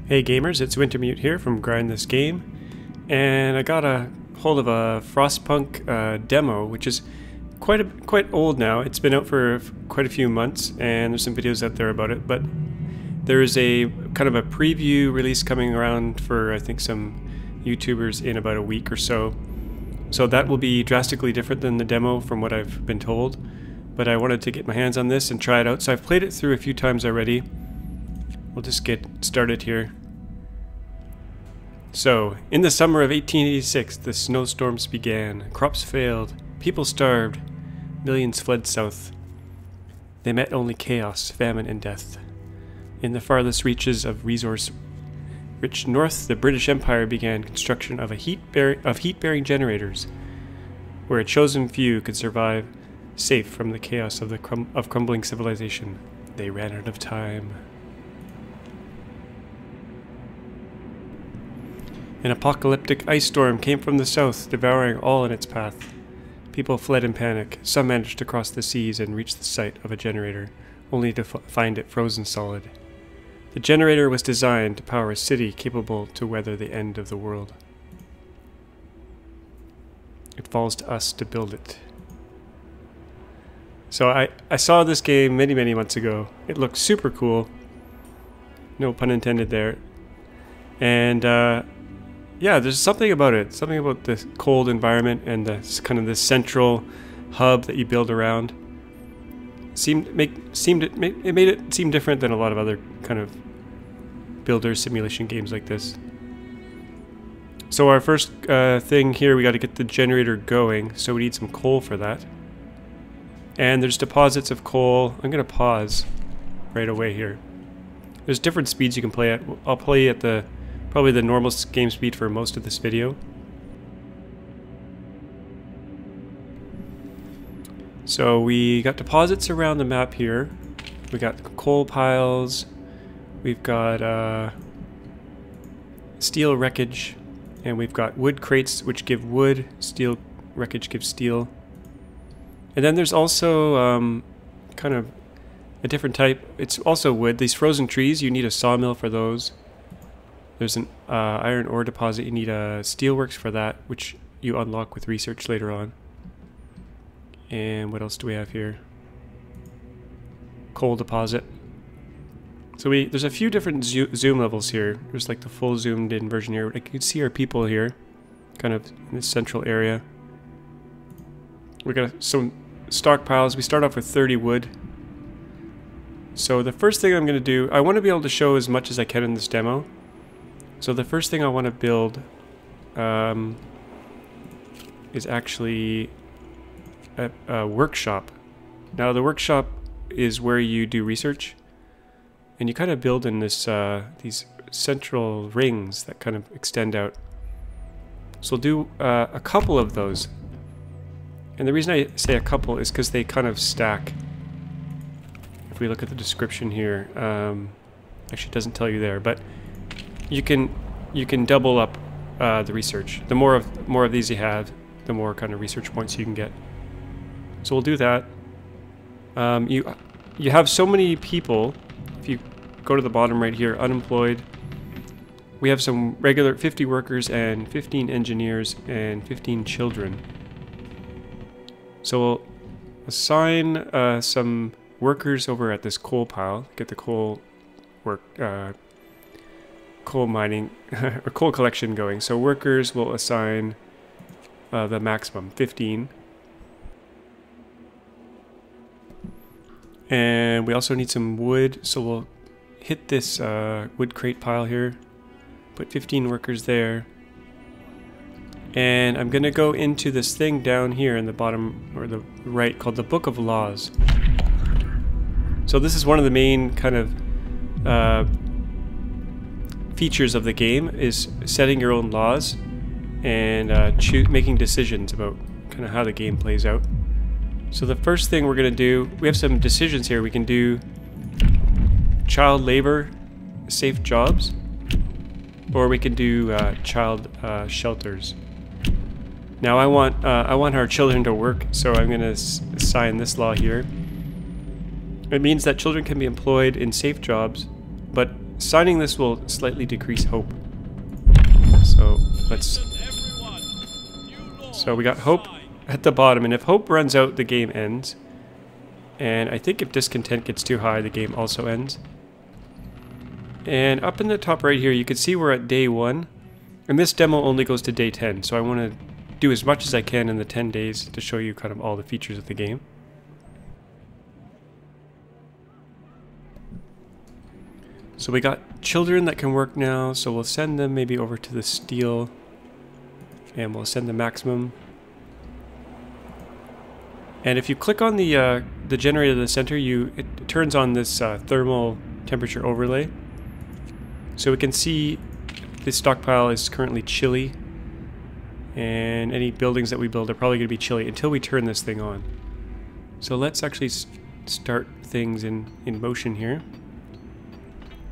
Hey gamers, it's Wintermute here from Grind This Game, and I got a hold of a Frostpunk demo, which is quite old now. It's been out for quite a few months, and there's some videos out there about it, but there is a kind of a preview release coming around for I think some YouTubers in about a week or so. So that will be drastically different than the demo from what I've been told, but I wanted to get my hands on this and try it out. So I've played it through a few times already. We'll just get started here. So, in the summer of 1886, the snowstorms began. Crops failed, people starved, millions fled south. They met only chaos, famine, and death. In the farthest reaches of resource-rich north, the British Empire began construction of heat-bearing generators, where a chosen few could survive safe from the chaos of crumbling civilization. They ran out of time. An apocalyptic ice storm came from the south, devouring all in its path. People fled in panic. Some managed to cross the seas and reach the site of a generator, only to find it frozen solid. The generator was designed to power a city capable to weather the end of the world. It falls to us to build it. So I saw this game many months ago. It looked super cool. No pun intended there. And yeah, there's something about it. Something about the cold environment and the kind of this central hub that you build around. It made it seem different than a lot of other kind of builder simulation games like this. So our first thing here, we got to get the generator going. So we need some coal for that. And there's deposits of coal. I'm gonna pause right away here. There's different speeds you can play at. I'll play at probably the normal game speed for most of this video. So we got deposits around the map here. We got coal piles. We've got steel wreckage. And we've got wood crates which give wood. Steel wreckage gives steel. And then there's also kind of a different type. It's also wood. These frozen trees, you need a sawmill for those. There's an iron ore deposit. You need a steelworks for that, which you unlock with research later on. And what else do we have here? Coal deposit. So there's a few different zoom levels here. There's like the full zoomed in version here. You can see our people here, kind of in this central area. We got some stockpiles. We start off with 30 wood. So the first thing I'm going to do, I want to be able to show as much as I can in this demo. So the first thing I want to build is actually a workshop. Now the workshop is where you do research, and you kind of build in this these central rings that kind of extend out. So we'll do a couple of those, and the reason I say a couple is because they kind of stack. If we look at the description here, actually it doesn't tell you there, but you can double up the research. The more of these you have, the more kind of research points you can get. So we'll do that. You have so many people. If you go to the bottom right here, unemployed. We have some regular 50 workers and 15 engineers and 15 children. So we'll assign some workers over at this coal pile. Get the coal mining or coal collection going. So workers will assign the maximum 15, and we also need some wood, so we'll hit this wood crate pile here, put 15 workers there, and I'm gonna go into this thing down here in the bottom or the right called the Book of Laws. So this is one of the main kind of features of the game, is setting your own laws and making decisions about kind of how the game plays out. So the first thing we're going to do, we have some decisions here. We can do child labor, safe jobs, or we can do child shelters. Now I want our children to work, so I'm going to assign this law here. It means that children can be employed in safe jobs, but signing this will slightly decrease hope. So let's... So we got hope at the bottom, and if hope runs out, the game ends. And I think if discontent gets too high, the game also ends. And up in the top right here, you can see we're at day 1. And this demo only goes to day 10, so I want to do as much as I can in the 10 days to show you kind of all the features of the game. So we got children that can work now, so we'll send them maybe over to the steel. And we'll send the maximum. And if you click on the generator in the center, it turns on this thermal temperature overlay. So we can see this stockpile is currently chilly, and any buildings that we build are probably going to be chilly until we turn this thing on. So let's actually start things in motion here.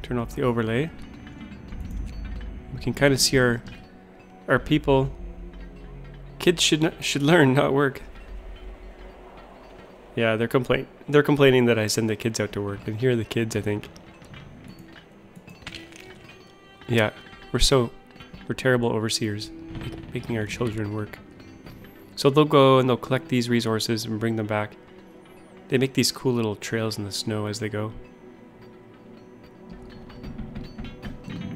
Turn off the overlay. We can kind of see our people. Kids should learn, not work. Yeah, they're complaining that I send the kids out to work, and here are the kids, I think. Yeah, we're terrible overseers, making our children work. So they'll go and they'll collect these resources and bring them back. They make these cool little trails in the snow as they go.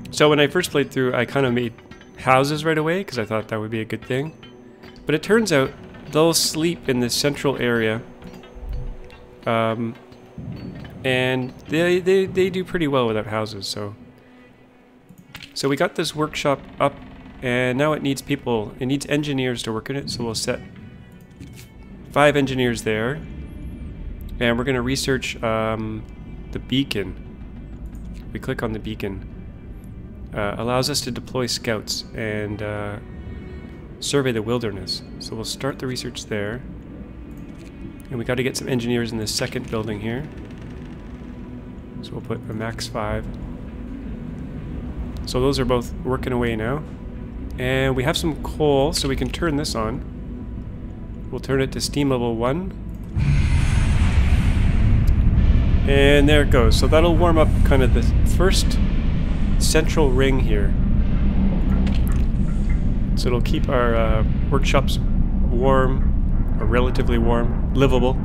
So when I first played through, I kind of made houses right away because I thought that would be a good thing. But it turns out they'll sleep in this central area. And they do pretty well without houses, so we got this workshop up, and now it needs people. It needs engineers to work in it, so we'll set 5 engineers there, and we're going to research the beacon. We click on the beacon. Allows us to deploy scouts and survey the wilderness. So we'll start the research there. And we got to get some engineers in this second building here. So we'll put a max 5. So those are both working away now. And we have some coal, so we can turn this on. We'll turn it to steam level 1. And there it goes. So that'll warm up kind of the first central ring here. So it'll keep our workshops warm, or relatively warm, livable.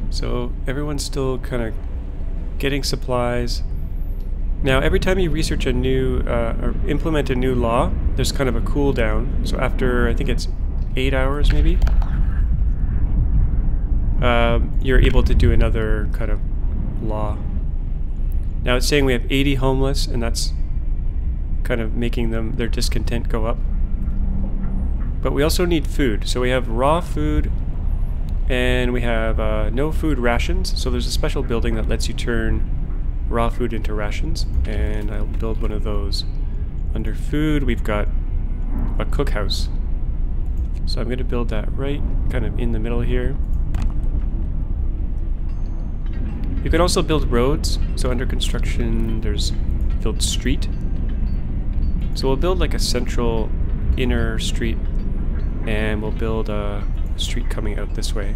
So everyone's still kind of getting supplies. Now every time you research a new, or implement a new law, there's kind of a cooldown. So after, I think it's 8 hours maybe, you're able to do another kind of law. Now it's saying we have 80 homeless, and that's kind of making their discontent go up. But we also need food. So we have raw food, and we have no food rations. So there's a special building that lets you turn raw food into rations, and I'll build one of those. Under food, we've got a cookhouse. So I'm going to build that right kind of in the middle here. You can also build roads. So under construction, there's build street. So we'll build like a central inner street, and we'll build a street coming out this way.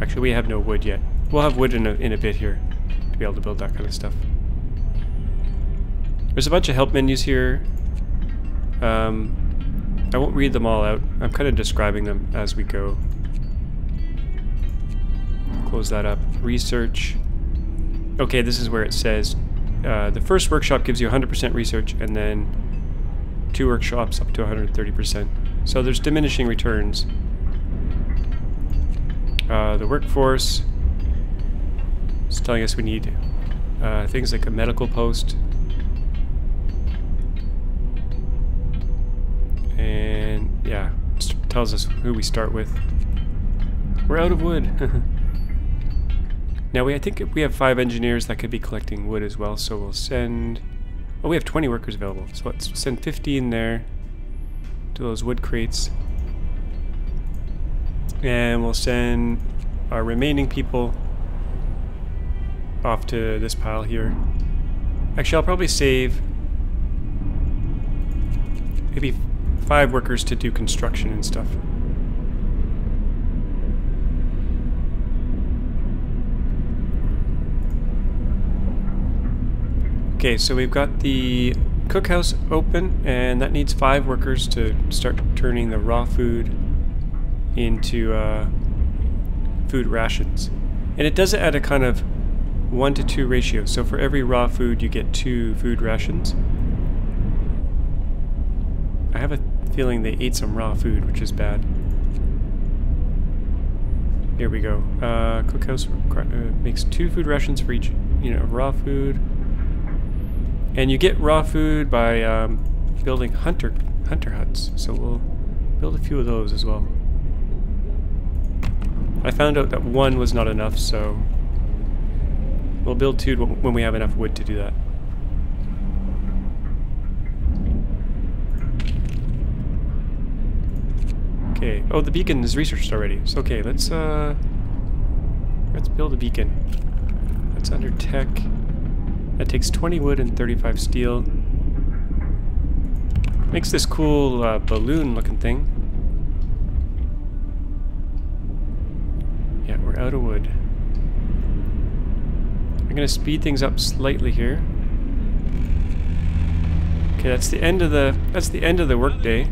Actually, we have no wood yet. We'll have wood in a bit here to be able to build that kind of stuff. There's a bunch of help menus here. I won't read them all out. I'm kind of describing them as we go. Close that up. Research. Okay, this is where it says the first workshop gives you 100% research, and then 2 workshops up to 130%. So there's diminishing returns. The workforce is telling us we need things like a medical post. And yeah, tells us who we start with. We're out of wood. Now I think we have 5 engineers that could be collecting wood as well, so we'll send... Oh, we have 20 workers available, so let's send 15 there to those wood crates. And we'll send our remaining people off to this pile here. Actually, I'll probably save maybe 5 workers to do construction and stuff. Okay, so we've got the cookhouse open, and that needs 5 workers to start turning the raw food into food rations. And it does it at a kind of 1-to-2 ratio. So for every raw food, you get 2 food rations. I have a feeling they ate some raw food, which is bad. Here we go. Cookhouse makes 2 food rations for each, raw food. And you get raw food by building hunter huts. So we'll build a few of those as well. I found out that 1 was not enough, so we'll build 2 when we have enough wood to do that. Okay. Oh, the beacon is researched already. So okay, let's build a beacon. That's under tech. That takes 20 wood and 35 steel. Makes this cool balloon-looking thing. Yeah, we're out of wood. I'm gonna speed things up slightly here. Okay, that's the end of the workday.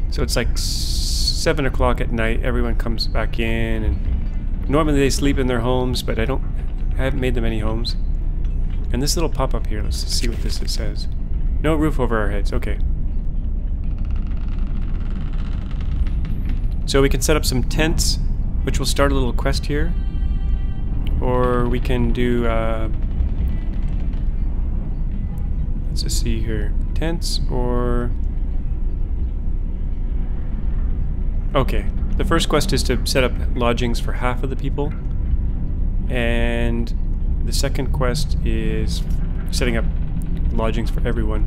So it's like 7 o'clock at night. Everyone comes back in, and normally they sleep in their homes, but I haven't made them any homes. And this little pop-up here, let's see what this says. No roof over our heads, okay. So we can set up some tents, which will start a little quest here. Or we can do, let's just see here. Tents or... Okay, the first quest is to set up lodgings for half of the people. And the second quest is setting up lodgings for everyone.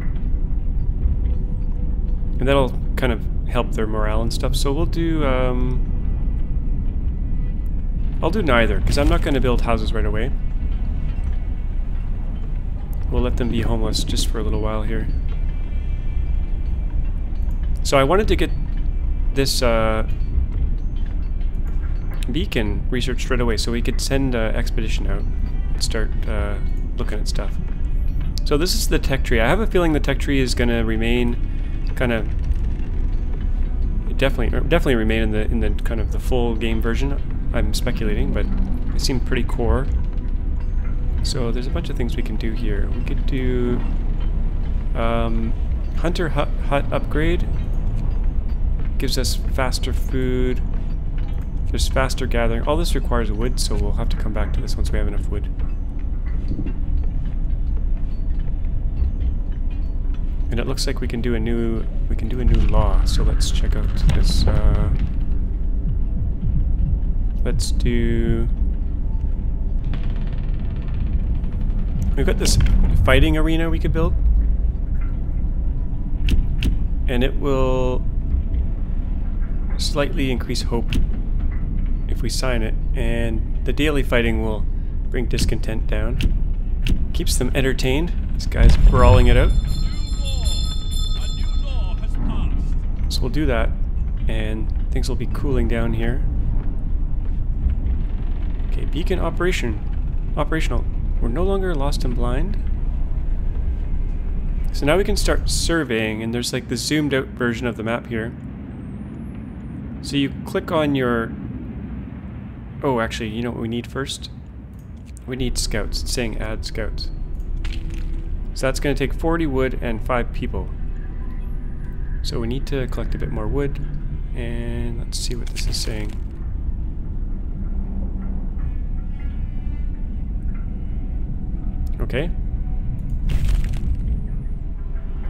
And that'll kind of help their morale and stuff. So we'll do, I'll do neither, because I'm not going to build houses right away. We'll let them be homeless just for a little while here. So I wanted to get this beacon researched right away so we could send an expedition out and start looking at stuff. So this is the tech tree. I have a feeling the tech tree is going to remain kind of definitely remain in the kind of the full game version. I'm speculating, but it seemed pretty core. So there's a bunch of things we can do here. We could do hunter hut upgrade. Gives us faster food. There's faster gathering. All this requires wood, so we'll have to come back to this once we have enough wood. And it looks like we can do a new law. So let's check out this. Let's do. We've got this fighting arena we could build, and it will slightly increase hope if we sign it, and the daily fighting will bring discontent down. Keeps them entertained. This guy's brawling it out. So we'll do that, and things will be cooling down here. Okay, beacon operational. We're no longer lost and blind. So now we can start surveying, and there's like the zoomed out version of the map here. So you click on your... Oh, actually, you know what we need first? We need scouts. It's saying add scouts. So that's going to take 40 wood and 5 people. So we need to collect a bit more wood. And let's see what this is saying. Okay.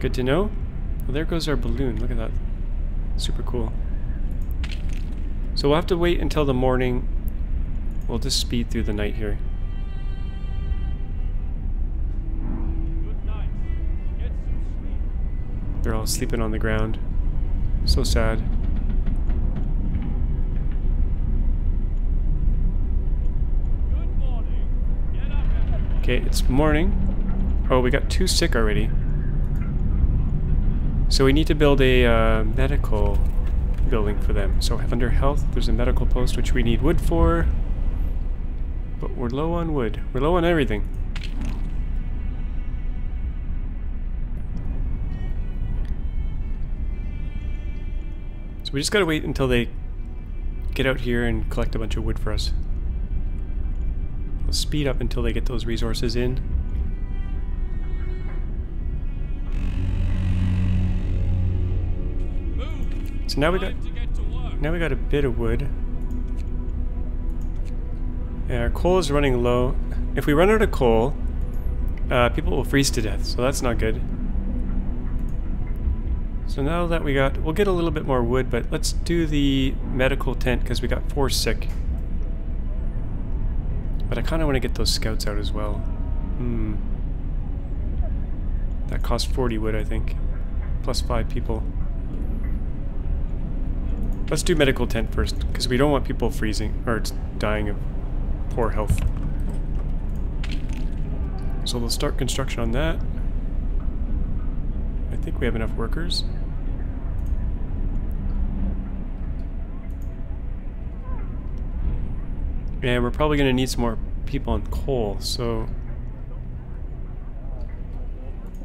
Good to know. Well, there goes our balloon. Look at that. Super cool. So we'll have to wait until the morning. We'll just speed through the night here. They're all sleeping on the ground. So sad. Okay, it's morning. Oh, we got 2 sick already. So we need to build a medical building for them. So under health, there's a medical post which we need wood for. But we're low on wood. We're low on everything. So we just gotta wait until they get out here and collect a bunch of wood for us. We'll speed up until they get those resources in. So now we got a bit of wood. And our coal is running low. If we run out of coal, people will freeze to death, so that's not good. So now that we'll get a little bit more wood, but let's do the medical tent because we got 4 sick. But I kind of want to get those scouts out as well. That cost 40 wood, I think. Plus 5 people. Let's do medical tent first, because we don't want people freezing, or dying of poor health. So we'll start construction on that. I think we have enough workers. And we're probably going to need some more people on coal, so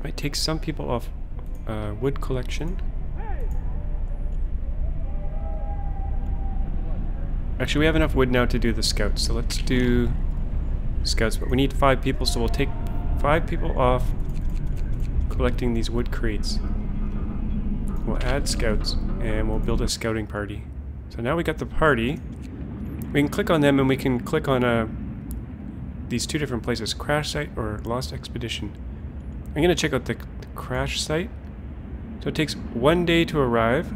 might take some people off wood collection. Actually, we have enough wood now to do the scouts, so let's do scouts, but we need 5 people, so we'll take 5 people off collecting these wood crates. We'll add scouts, and we'll build a scouting party. So now we got the party. We can click on them, and we can click on these 2 different places, crash site or lost expedition. I'm going to check out the crash site. So it takes 1 day to arrive,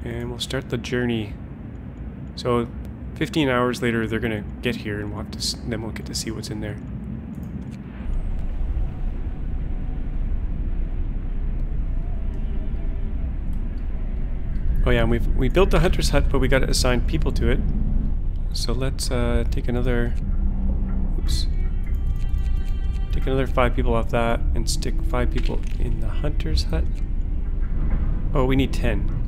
and we'll start the journey. So 15 hours later they're going to get here, and then we'll get to see what's in there. Oh yeah, and we built the hunter's hut, but we got to assign people to it. So let's take another 5 people off that and stick 5 people in the hunter's hut. Oh, we need 10.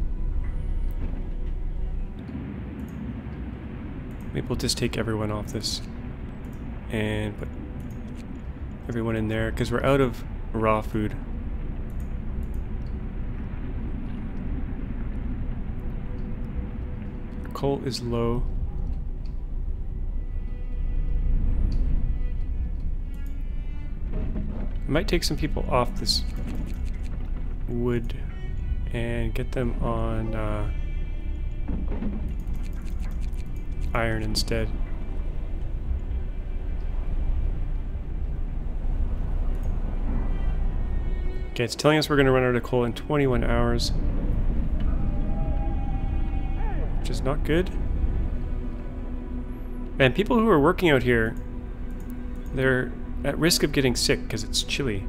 Maybe we'll just take everyone off this and put everyone in there because we're out of raw food. Coal is low. I might take some people off this wood and get them on iron instead. Okay, it's telling us we're going to run out of coal in 21 hours. Which is not good. And people who are working out here, they're at risk of getting sick because it's chilly.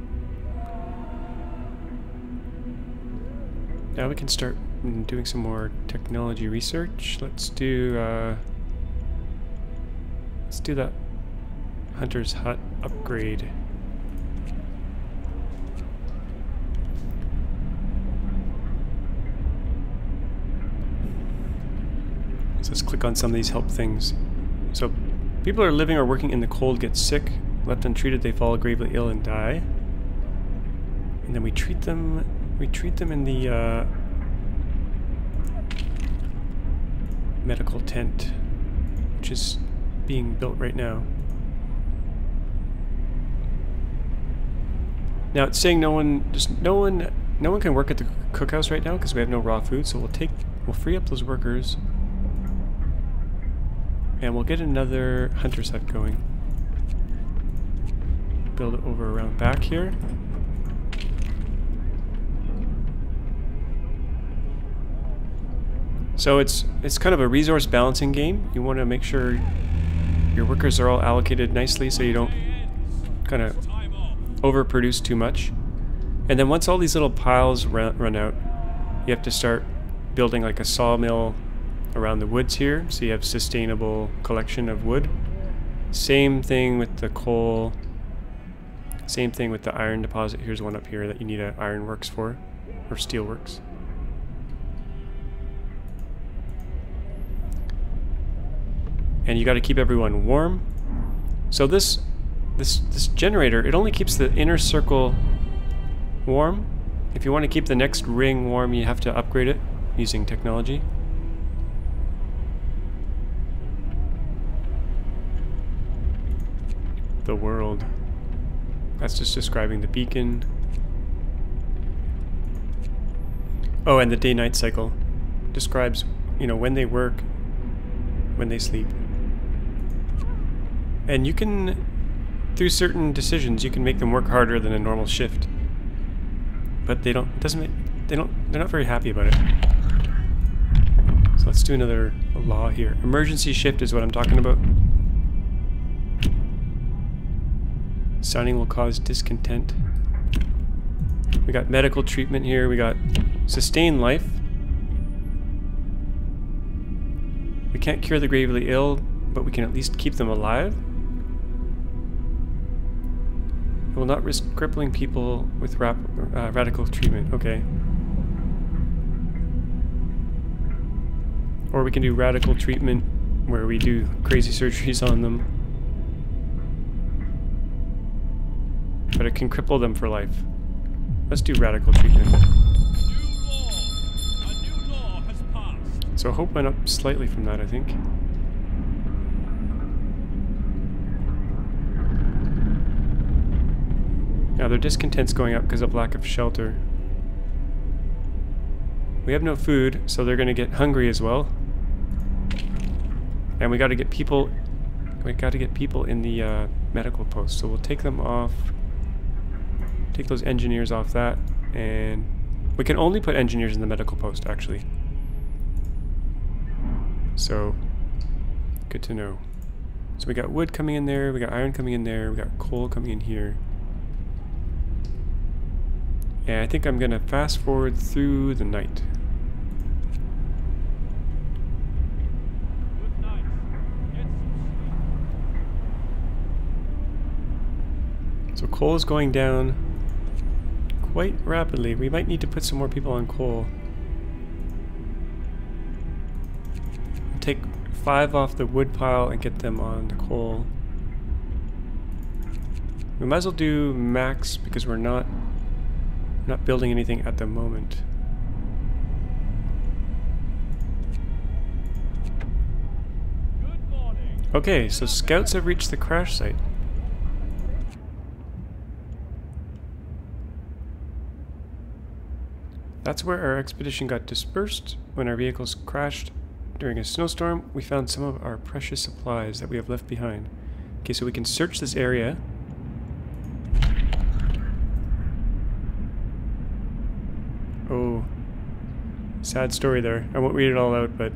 Now we can start doing some more technology research. Let's do that hunter's hut upgrade. So let's click on some of these help things. So people are living or working in the cold get sick. Left untreated, they fall gravely ill and die. And then we treat them in the medical tent, which is being built right now. Now it's saying no one can work at the cookhouse right now because we have no raw food. So we'll free up those workers, and we'll get another hunter's hut going. Build it over around back here. So it's kind of a resource balancing game. You want to make sure your workers are all allocated nicely so you don't kind of overproduce too much. And then once all these little piles run out, you have to start building like a sawmill around the woods here, so you have sustainable collection of wood. Same thing with the coal. Same thing with the iron deposit. Here's one up here that you need an iron works for, or steel works. And you got to keep everyone warm. So this generator, it only keeps the inner circle warm. If you want to keep the next ring warm, you have to upgrade it. using technology. The world. That's just describing the beacon. Oh, and the day-night cycle describes, you know, when they work, when they sleep. And you can, through certain decisions, you can make them work harder than a normal shift. But they don't, they're not very happy about it. So let's do another law here. Emergency shift is what I'm talking about. Signing will cause discontent. We got medical treatment here. We got sustain life. We can't cure the gravely ill, but we can at least keep them alive. We will not risk crippling people with radical treatment. Okay. Or we can do radical treatment where we do crazy surgeries on them. But it can cripple them for life. Let's do radical treatment. A new law has passed. So hope went up slightly from that, I think. Now their discontent's going up because of lack of shelter. We have no food, so they're gonna get hungry as well. And we gotta get people in the medical post, so we'll take them off. Take those engineers off that, and we can only put engineers in the medical post, actually. So, good to know. So we got wood coming in there, we got iron coming in there, we got coal coming in here. And I think I'm gonna fast forward through the night. Good night. Get some sleep. So coal is going down quite rapidly. We might need to put some more people on coal. Take 5 off the wood pile and get them on the coal. We might as well do max because we're not building anything at the moment. Good morning. Okay, so scouts have reached the crash site. That's where our expedition got dispersed when our vehicles crashed during a snowstorm. We found some of our precious supplies that we have left behind. Okay, so we can search this area. Oh, sad story there. I won't read it all out, but...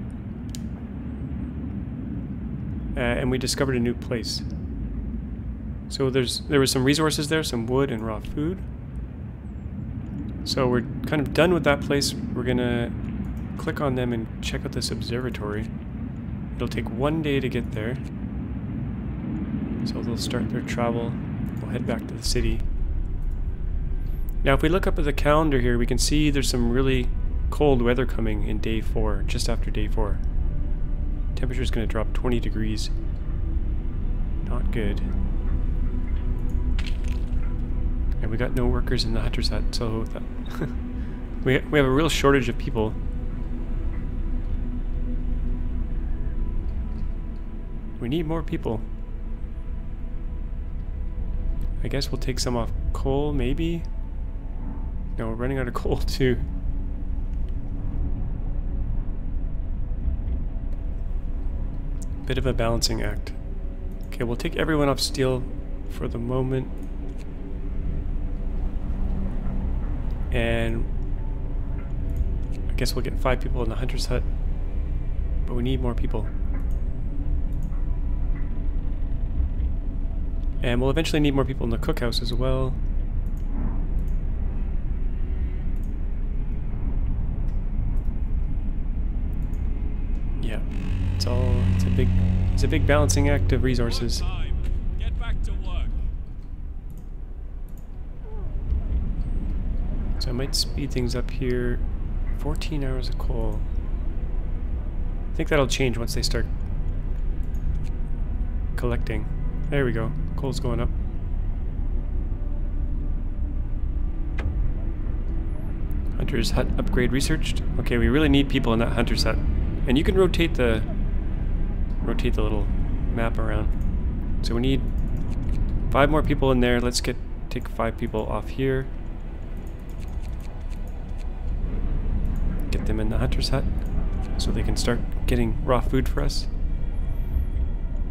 and we discovered a new place. So there was some resources there, some wood and raw food. So we're kind of done with that place. We're gonna click on them and check out this observatory. It'll take 1 day to get there. So they'll start their travel. We'll head back to the city. Now if we look up at the calendar here, we can see there's some really cold weather coming in day 4, just after day 4. Temperature's gonna drop 20 degrees. Not good. And we got no workers in the hunter's hut, so that we have a real shortage of people. We need more people. I guess we'll take some off coal, maybe? No, we're running out of coal too. Bit of a balancing act. Okay, we'll take everyone off steel for the moment. And I guess we'll get 5 people in the hunter's hut, but we need more people. And we'll eventually need more people in the cookhouse as well. Yeah, it's a big balancing act of resources. Time. Get back to work. So I might speed things up here. 14 hours of coal. I think that'll change once they start collecting. There we go. Coal's going up. Hunter's hut upgrade researched. Okay, we really need people in that hunter's hut. And you can rotate the little map around. So we need 5 more people in there. Let's take 5 people off here. Get them in the hunter's hut so they can start getting raw food for us.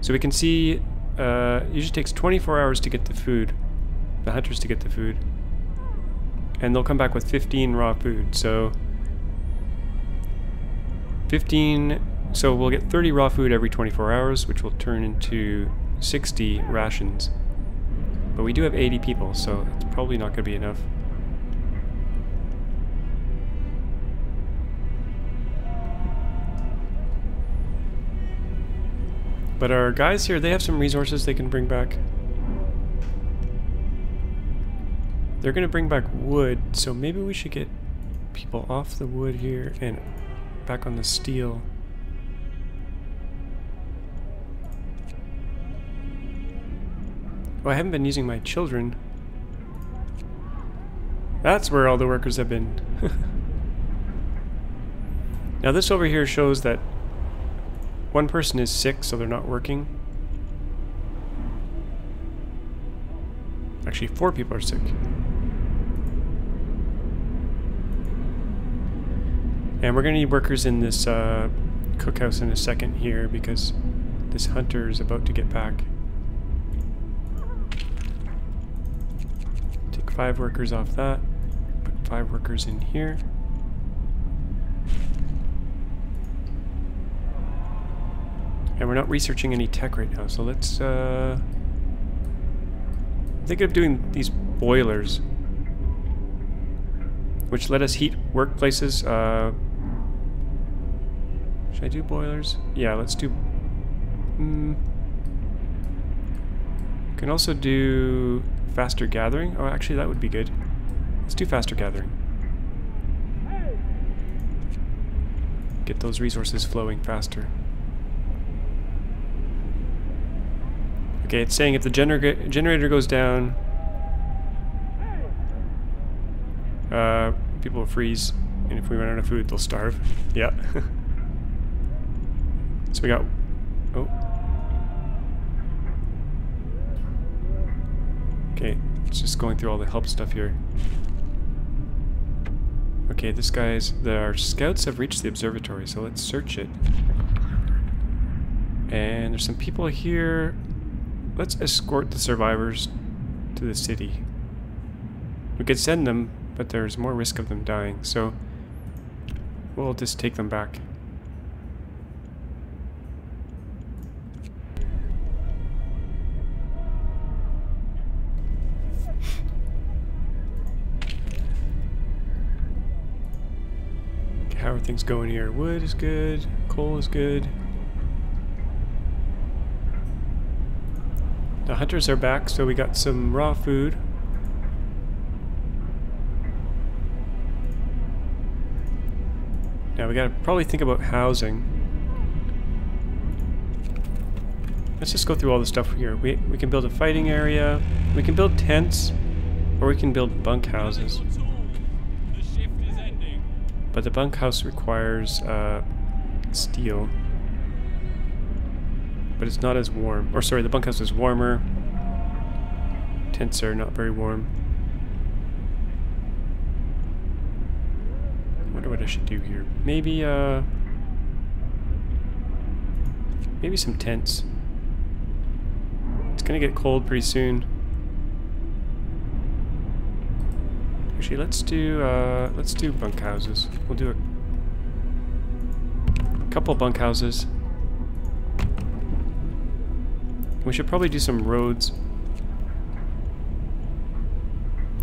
So we can see it usually takes 24 hours to get the food, the hunters to get the food. And they'll come back with 15 raw food. So 15, so we'll get 30 raw food every 24 hours, which will turn into 60 rations. But we do have 80 people, so it's probably not going to be enough. But our guys here, they have some resources they can bring back. They're going to bring back wood, so maybe we should get people off the wood here and back on the steel. Oh, I haven't been using my children. That's where all the workers have been. Now this over here shows that one person is sick, so they're not working. Actually, 4 people are sick. And we're gonna need workers in this cookhouse in a second here because this hunter is about to get back. Take 5 workers off that. Put 5 workers in here. And we're not researching any tech right now, so let's think of doing these boilers, which let us heat workplaces. Should I do boilers? Yeah, let's do... Can also do faster gathering. Oh, actually that would be good. Let's do faster gathering. Get those resources flowing faster. Okay, it's saying if the generator goes down, people will freeze, and if we run out of food, they'll starve. Yeah. So we got... Oh. Okay, it's just going through all the help stuff here. Okay, this guy's... Our scouts have reached the observatory, so let's search it. And there's some people here. Let's escort the survivors to the city. We could send them, but there's more risk of them dying, so we'll just take them back. Okay, how are things going here? Wood is good, coal is good. The hunters are back, so we got some raw food. Now we gotta probably think about housing. Let's just go through all the stuff here. We can build a fighting area, we can build tents, or we can build bunkhouses. But the bunkhouse requires steel. But it's not as warm. Or sorry, the bunkhouse is warmer. Tents are not very warm. I wonder what I should do here. Maybe maybe some tents. It's gonna get cold pretty soon. Actually, let's do bunkhouses. We'll do a couple bunkhouses. We should probably do some roads.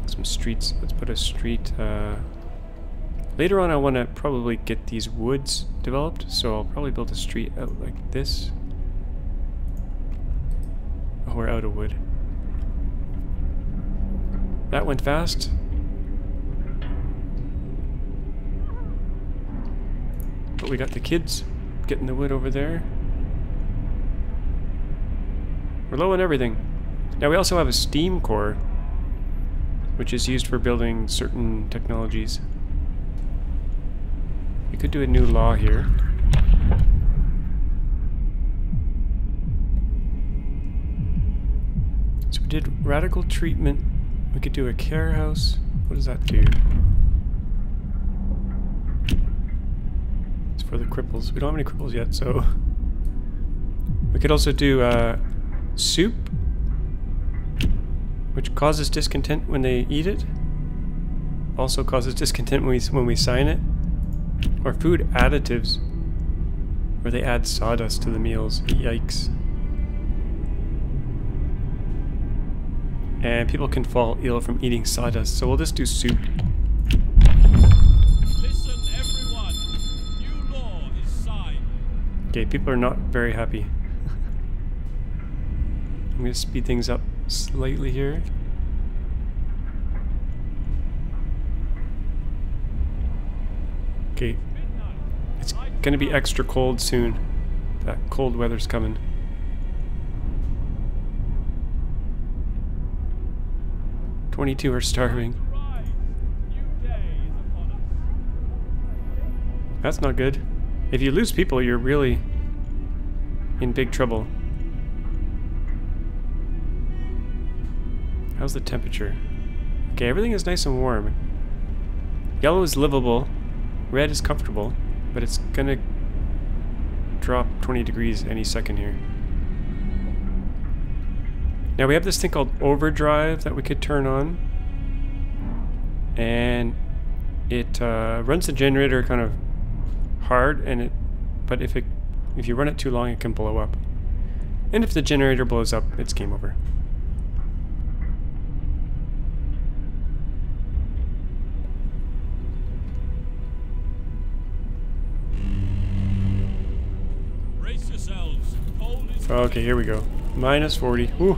Some streets. Let's put a street. Later on I want to probably get these woods developed, so I'll probably build a street out like this. Oh, we're out of wood. That went fast. But we got the kids getting the wood over there. We're low on everything. Now we also have a steam core, which is used for building certain technologies. You could do a new law here. So we did radical treatment. We could do a care house. What does that do? It's for the cripples. We don't have any cripples yet, so... We could also do soup, which causes discontent when they eat it. Also causes discontent when we sign it. Or food additives, where they add sawdust to the meals. Yikes. And people can fall ill from eating sawdust, so we'll just do soup. Listen, everyone. New law is signed. Okay, people are not very happy. I'm going to speed things up slightly here. Okay, it's going to be extra cold soon. That cold weather's coming. "22 are starving." Rise. New day is upon us. That's not good. If you lose people, you're really in big trouble. How's the temperature? Okay, everything is nice and warm. Yellow is livable. Red is comfortable. But it's gonna drop 20 degrees any second here. Now we have this thing called overdrive that we could turn on. And it runs the generator kind of hard, and but if you run it too long, it can blow up. And if the generator blows up, it's game over. Brace yourselves. Cold is Okay, here we go. Minus 40. Ooh.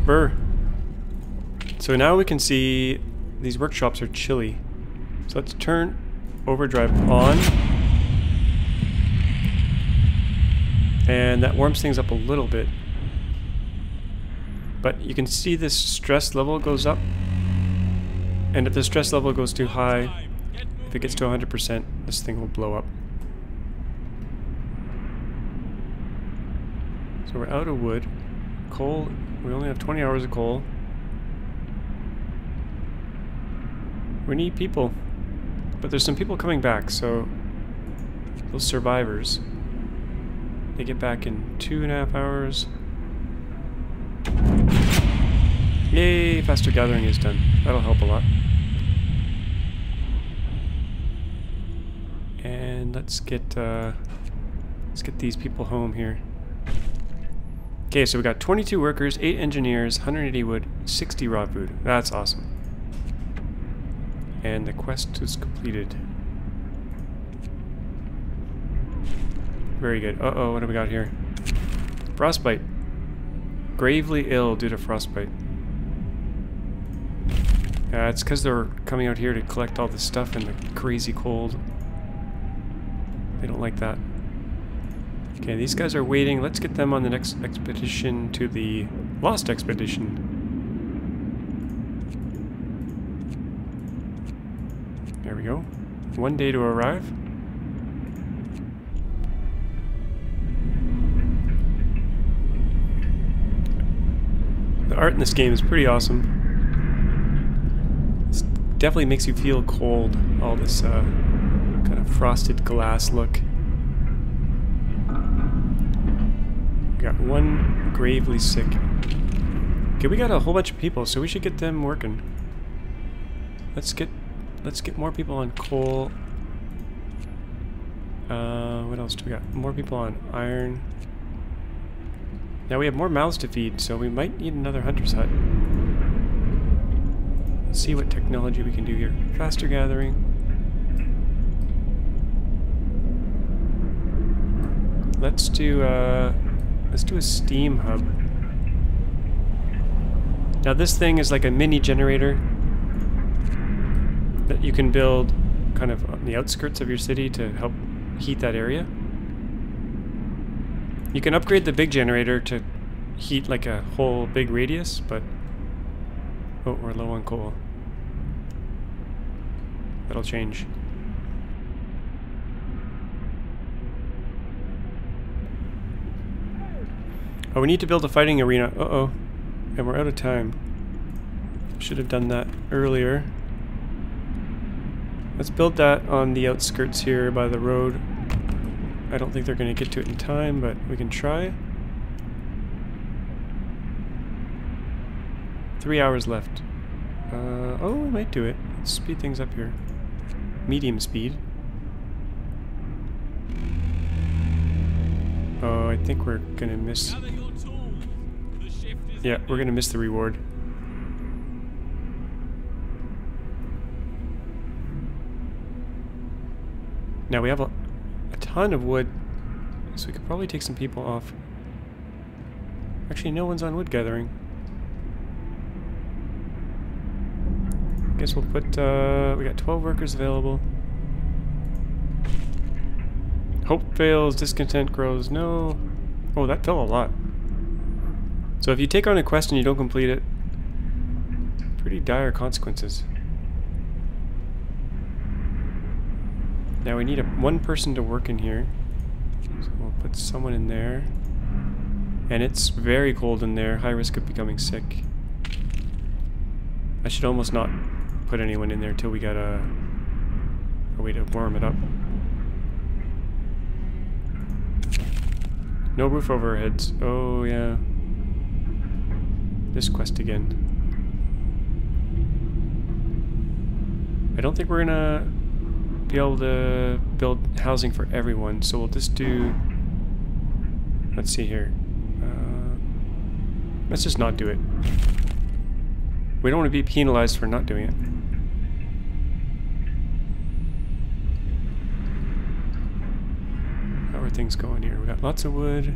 Brr. So now we can see these workshops are chilly. So let's turn overdrive on. And that warms things up a little bit. But you can see this stress level goes up. And if the stress level goes too high, if it gets to 100%, this thing will blow up. So we're out of wood. Coal, we only have 20 hours of coal. We need people. But there's some people coming back, so those survivors, they get back in 2.5 hours. Yay, faster gathering is done. That'll help a lot. And let's get these people home here. Okay, so we got 22 workers, 8 engineers, 180 wood, 60 raw food. That's awesome. And the quest is completed. Very good. Uh-oh, what do we got here? Frostbite. Gravely ill due to frostbite. It's because they're coming out here to collect all this stuff in the crazy cold. They don't like that. Okay, these guys are waiting. Let's get them on the next expedition to the Lost Expedition. There we go. 1 day to arrive. The art in this game is pretty awesome. It definitely makes you feel cold. All this kind of frosted glass look. Got one gravely sick. Okay, we got a whole bunch of people, so we should get them working. Let's get more people on coal. What else do we got? More people on iron. Now we have more mouths to feed, so we might need another hunter's hut. Let's see what technology we can do here. Faster gathering. Let's do a steam hub. Now this thing is like a mini generator that you can build kind of on the outskirts of your city to help heat that area. You can upgrade the big generator to heat like a whole big radius, but oh, we're low on coal. That'll change. Oh, we need to build a fighting arena. Uh-oh. And we're out of time. Should have done that earlier. Let's build that on the outskirts here by the road. I don't think they're going to get to it in time, but we can try. 3 hours left. Oh, we might do it. Let's speed things up here. Medium speed. Oh, I think we're going to miss... Yeah, we're going to miss the reward. Now we have a ton of wood, so we could probably take some people off. Actually, no one's on wood gathering. Guess we'll put, we got 12 workers available. Hope fails, discontent grows. No. Oh, that fell a lot. So if you take on a quest and you don't complete it, pretty dire consequences. Now we need one person to work in here. So we'll put someone in there. And it's very cold in there, high risk of becoming sick. I should almost not put anyone in there till we got a way to warm it up. No roof over our heads. Oh yeah. This quest again. I don't think we're gonna be able to build housing for everyone, so we'll just do... Let's see here. Let's just not do it. We don't want to be penalized for not doing it. How are things going here? We got lots of wood.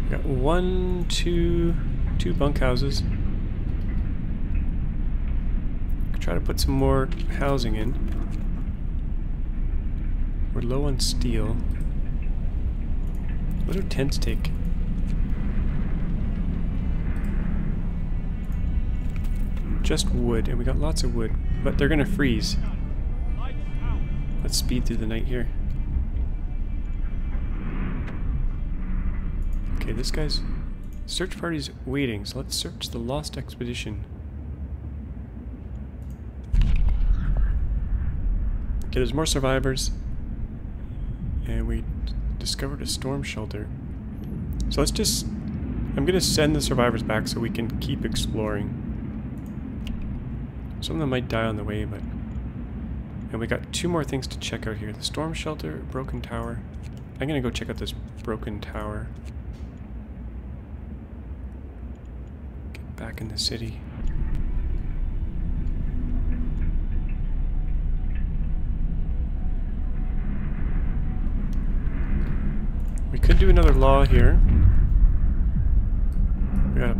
We got two bunkhouses. Try to put some more housing in. We're low on steel. What do tents take? Just wood, and we got lots of wood, but they're gonna freeze. Let's speed through the night here. Okay, this guy's search party's waiting, so let's search the lost expedition. Okay, there's more survivors. And we discovered a storm shelter. So let's just... I'm gonna send the survivors back so we can keep exploring. Some of them might die on the way, but... And we got 2 more things to check out here. The storm shelter, broken tower. I'm gonna go check out this broken tower. Get back in the city. We could do another law here. We got a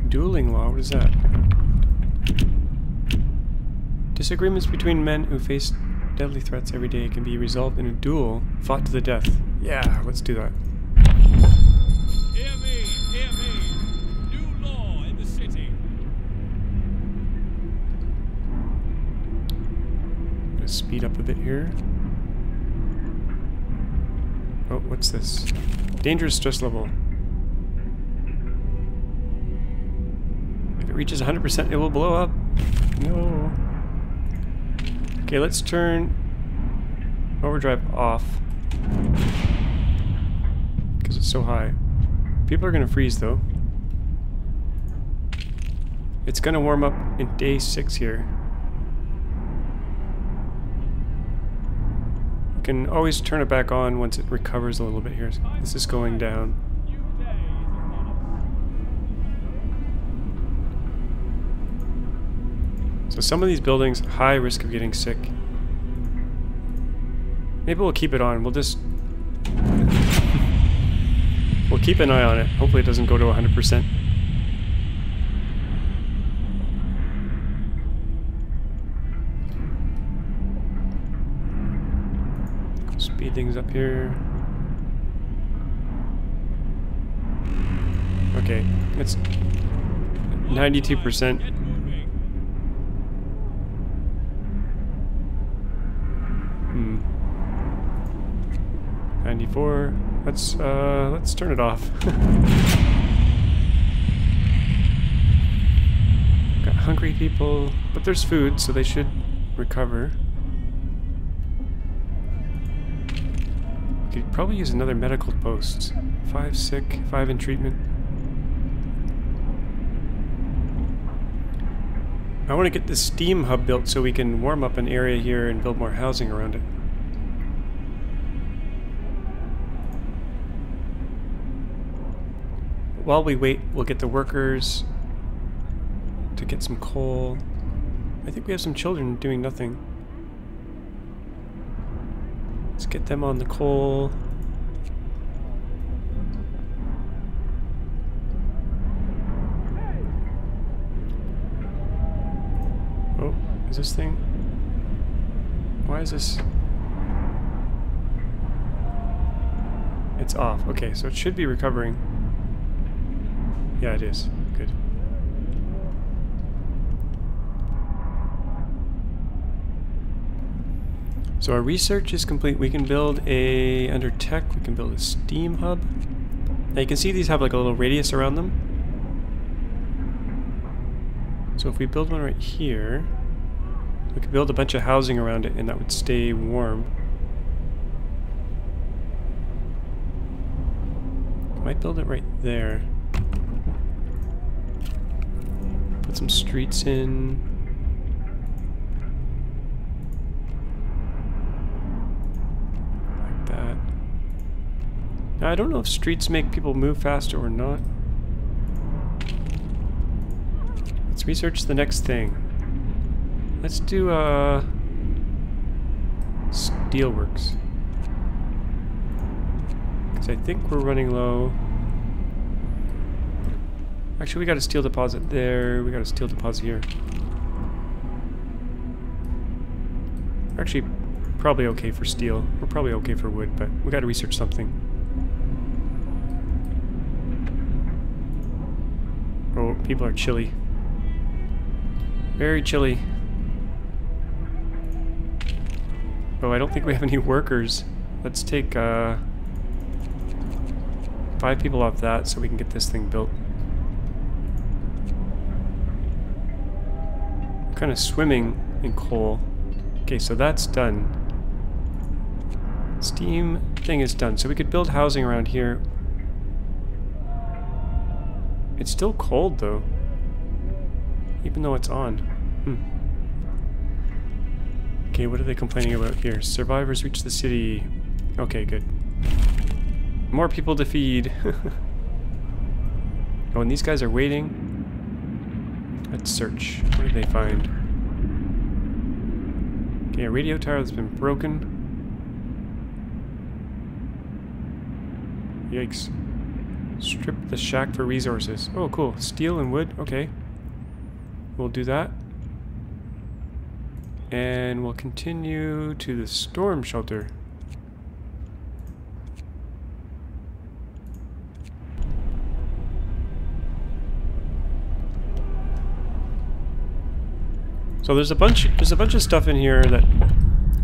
dueling law. What is that? Disagreements between men who face deadly threats every day can be resolved in a duel fought to the death. Yeah, let's do that. Hear me, hear me. New law in the city. Let's speed up a bit here. Oh, what's this? Dangerous stress level. If it reaches 100%, it will blow up. No. Okay, let's turn overdrive off. Because it's so high. People are going to freeze, though. It's going to warm up in day 6 here. Can always turn it back on once it recovers a little bit here. This is going down. So some of these buildings, high risk of getting sick. Maybe we'll keep it on. We'll just... we'll keep an eye on it. Hopefully it doesn't go to 100%. Speed things up here. Okay, it's 92%. before. Let's turn it off. Got hungry people, but there's food, so they should recover. Could probably use another medical post. 5 sick, 5 in treatment. I want to get this steam hub built so we can warm up an area here and build more housing around it. While we wait, we'll get the workers to get some coal. I think we have some children doing nothing. Let's get them on the coal. Oh, is this thing? Why is this? It's off. Okay, so it should be recovering. Yeah, it is. Good. So our research is complete. We can build a, under tech, we can build a steam hub. Now you can see these have like a little radius around them. So if we build one right here, we could build a bunch of housing around it and that would stay warm. Might build it right there. Put some streets in. Now, I don't know if streets make people move faster or not. Let's research the next thing. Let's do steelworks. Because I think we're running low. Actually, we got a steel deposit there. We got a steel deposit here. We're actually probably okay for steel. We're probably okay for wood, but we got to research something. Oh, people are chilly. Very chilly. Oh, I don't think we have any workers. Let's take 5 people off that so we can get this thing built. I'm kind of swimming in coal. Okay, so that's done. Steam thing is done. So we could build housing around here. It's still cold though, even though it's on. Okay, what are they complaining about here? Survivors reach the city. Okay, good. More people to feed. Oh, and these guys are waiting. Let's search. What did they find? Okay, a radio tower that's been broken. Yikes. Strip the shack for resources. Oh, cool. Steel and wood. Okay. We'll do that. And we'll continue to the storm shelter. So there's a bunch of stuff in here that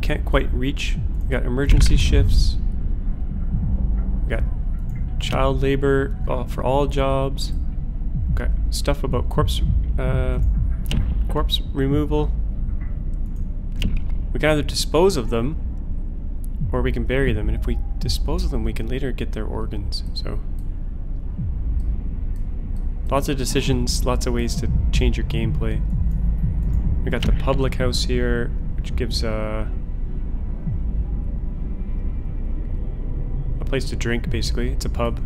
can't quite reach. We got emergency shifts. We got child labor for all jobs. Got stuff about corpse removal. We can either dispose of them or we can bury them, and if we dispose of them we can later get their organs. So lots of decisions, lots of ways to change your gameplay. We got the public house here, which gives a place to drink, basically. It's a pub,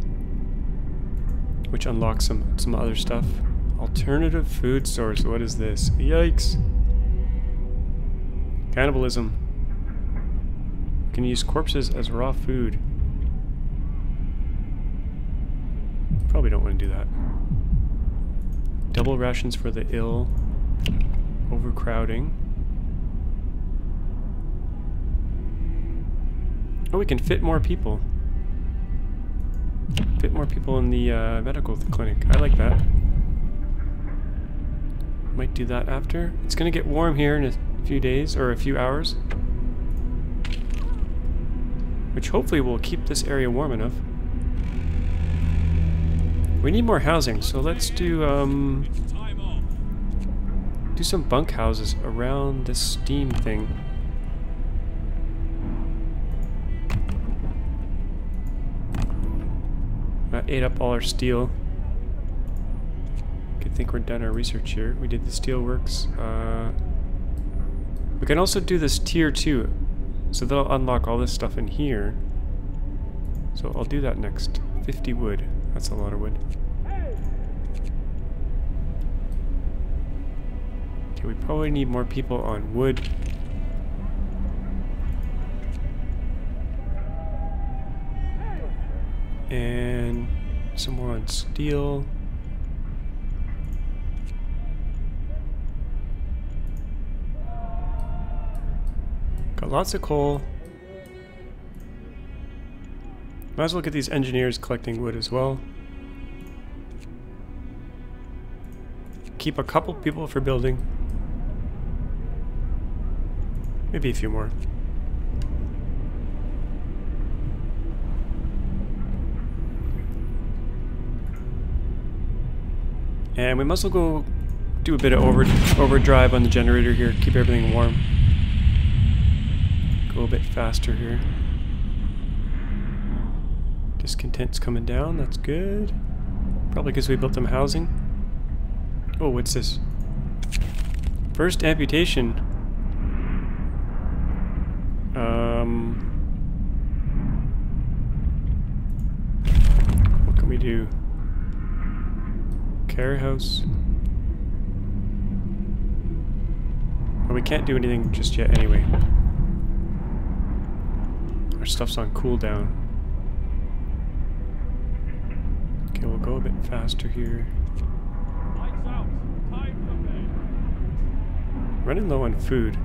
which unlocks some other stuff. Alternative food source. What is this? Yikes! Cannibalism. You can use corpses as raw food. Probably don't want to do that. Double rations for the ill. Overcrowding. Oh, we can fit more people. Fit more people in the medical clinic. I like that. Might do that after. It's gonna get warm here in a few days, or a few hours. which hopefully will keep this area warm enough. We need more housing, so let's do Time off. do some bunk houses around this steam thing. That ate up all our steel. I think we're done our research here. We did the steelworks. We can also do this tier 2. So they'll unlock all this stuff in here. So I'll do that next. 50 wood. That's a lot of wood. Okay, we probably need more people on wood. And some more on steel. Got lots of coal. Might as well get these engineers collecting wood as well. Keep a couple people for building. Maybe a few more. And we must as well go do a bit of overdrive on the generator here, keep everything warm. Go a bit faster here. Discontent's coming down, that's good. Probably because we built them housing. Oh, what's this? First amputation. What can we do? Care house. Well, we can't do anything just yet anyway. Our stuff's on cooldown. Okay, we'll go a bit faster here. Lights out. Time for bed. Running low on food.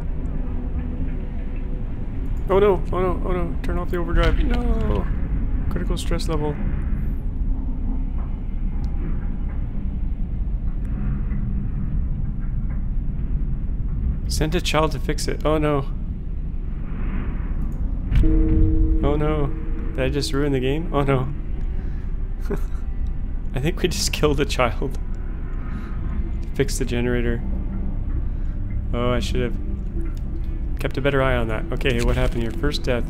Oh no, oh no, oh no, turn off the overdrive. No! Critical stress level. Send a child to fix it. Oh no. Oh no. Did I just ruin the game? Oh no. I think we just killed a child. Fix the generator. Oh, I should have kept a better eye on that. Okay, what happened here? First death.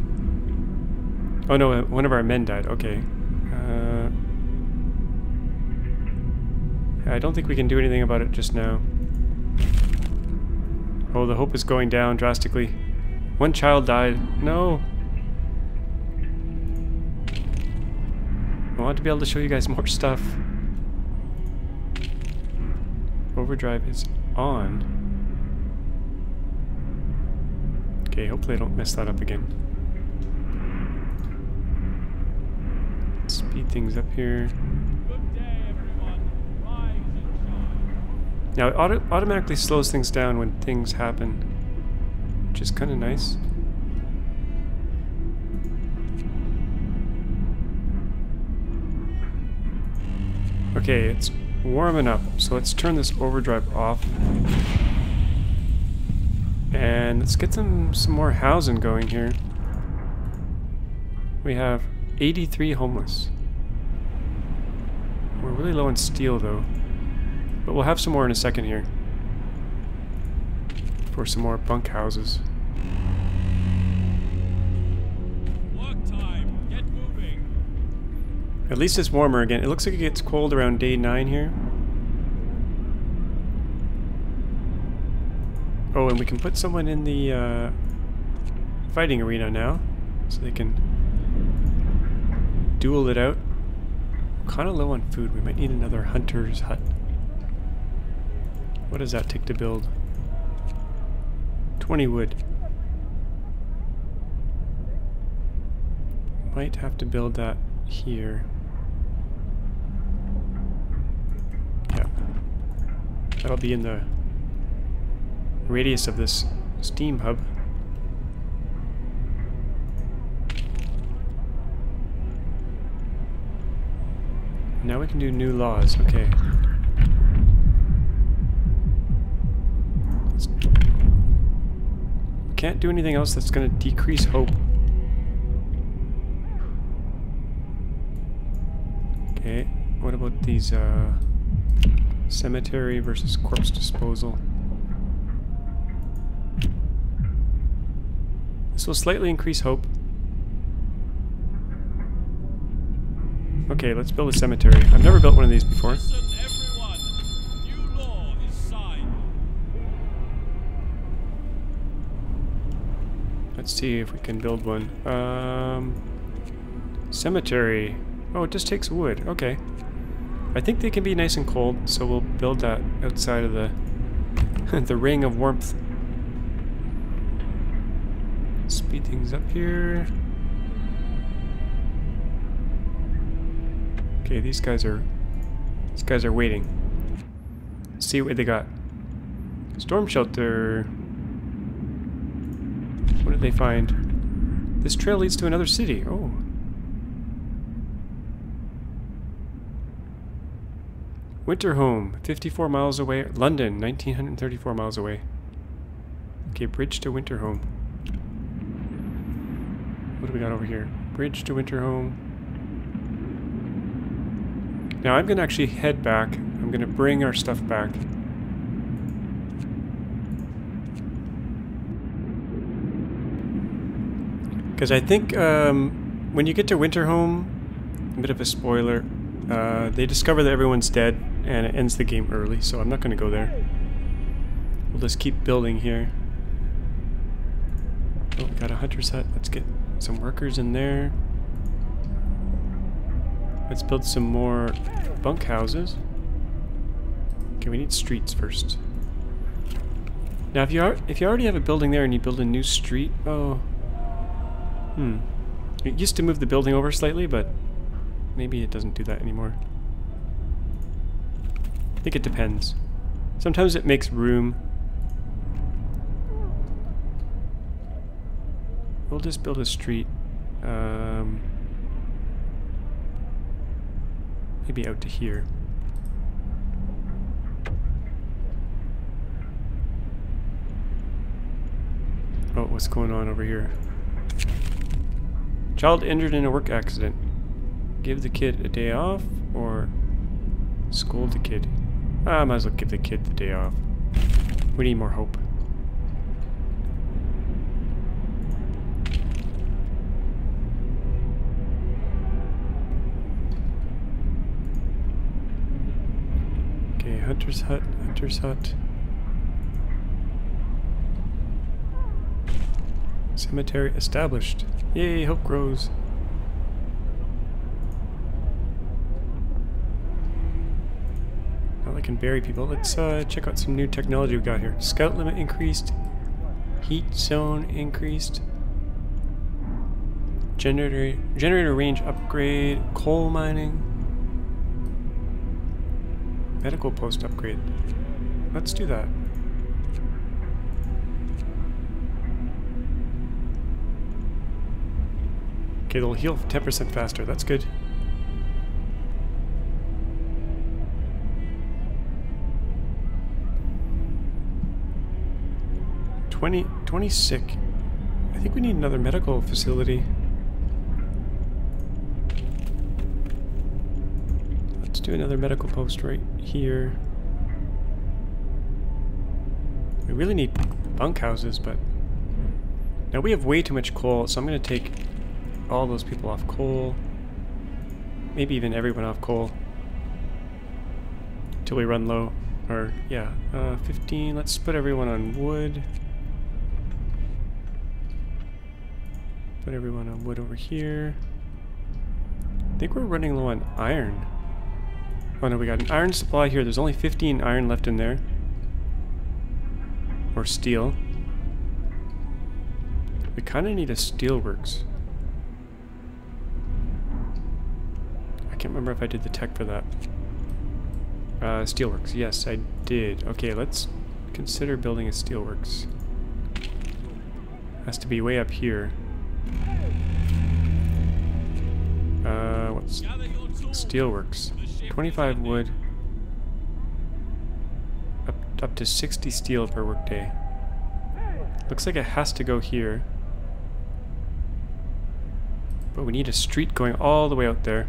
Oh no, one of our men died. Okay. I don't think we can do anything about it just now. Oh, the hope is going down drastically. One child died. No! I want to be able to show you guys more stuff. Overdrive is on. Okay, hopefully I don't mess that up again. Speed things up here. Good day, everyone. Rise and shine. Now, it automatically slows things down when things happen, which is kind of nice. Okay, it's warming up, so let's turn this overdrive off. And let's get some more housing going here. We have 83 homeless. We're really low on steel though. But we'll have some more in a second here. For some more bunk houses. Work time. Get moving. At least it's warmer again. It looks like it gets cold around day 9 here. Oh, and we can put someone in the fighting arena now. So they can duel it out. Kind of low on food. We might need another hunter's hut. What does that take to build? 20 wood. Might have to build that here. Yeah. That'll be in the radius of this steam hub. Now we can do new laws. Okay. Can't do anything else that's going to decrease hope. Okay, what about these cemetery versus corpse disposal? This will slightly increase hope. Okay, let's build a cemetery. I've never built one of these before. Listen, everyone. New law is signed. Let's see if we can build one. Cemetery. Oh, it just takes wood. Okay. I think they can be nice and cold, so we'll build that outside of the the ring of warmth. Speed things up here. Okay, these guys are waiting. Let's see what they got. Storm shelter. What did they find? This trail leads to another city. Oh. Winter home, 54 miles away. London, 1934 miles away. Okay, bridge to winter home. What do we got over here? Bridge to winter home. Now I'm going to actually head back. I'm going to bring our stuff back. Because I think when you get to Winterhome, a bit of a spoiler, they discover that everyone's dead and it ends the game early, so I'm not going to go there. We'll just keep building here. Oh, we got a hunter's hut. Let's get some workers in there. Let's build some more bunk houses. Okay, we need streets first. Now, if you already have a building there and you build a new street, it used to move the building over slightly, but maybe it doesn't do that anymore. I think it depends. Sometimes it makes room. We'll just build a street. Maybe out to here. Oh, what's going on over here? Child injured in a work accident. Give the kid a day off or scold the kid? I might as well give the kid the day off. We need more hope. Okay, hunter's hut, hunter's hut. Cemetery established. Yay, hope grows. Now I can bury people. Let's check out some new technology we got here. Scout limit increased. Heat zone increased. Generator range upgrade. Coal mining. Medical post upgrade. Let's do that. Okay, they'll heal 10% faster. That's good. 20 sick. I think we need another medical facility. Let's do another medical post right here. We really need bunkhouses, but now we have way too much coal, so I'm going to take all those people off coal. Maybe even everyone off coal. Until we run low. Or, yeah, 15. Let's put everyone on wood. Put everyone on wood over here. I think we're running low on iron. Oh no, we got an iron supply here. There's only 15 iron left in there. Or steel. We kind of need a steelworks. I can't remember if I did the tech for that. Steelworks, yes, I did. Okay, let's consider building a steelworks. Has to be way up here. What's steelworks? 25 wood. Up to 60 steel per workday. Looks like it has to go here. But we need a street going all the way out there.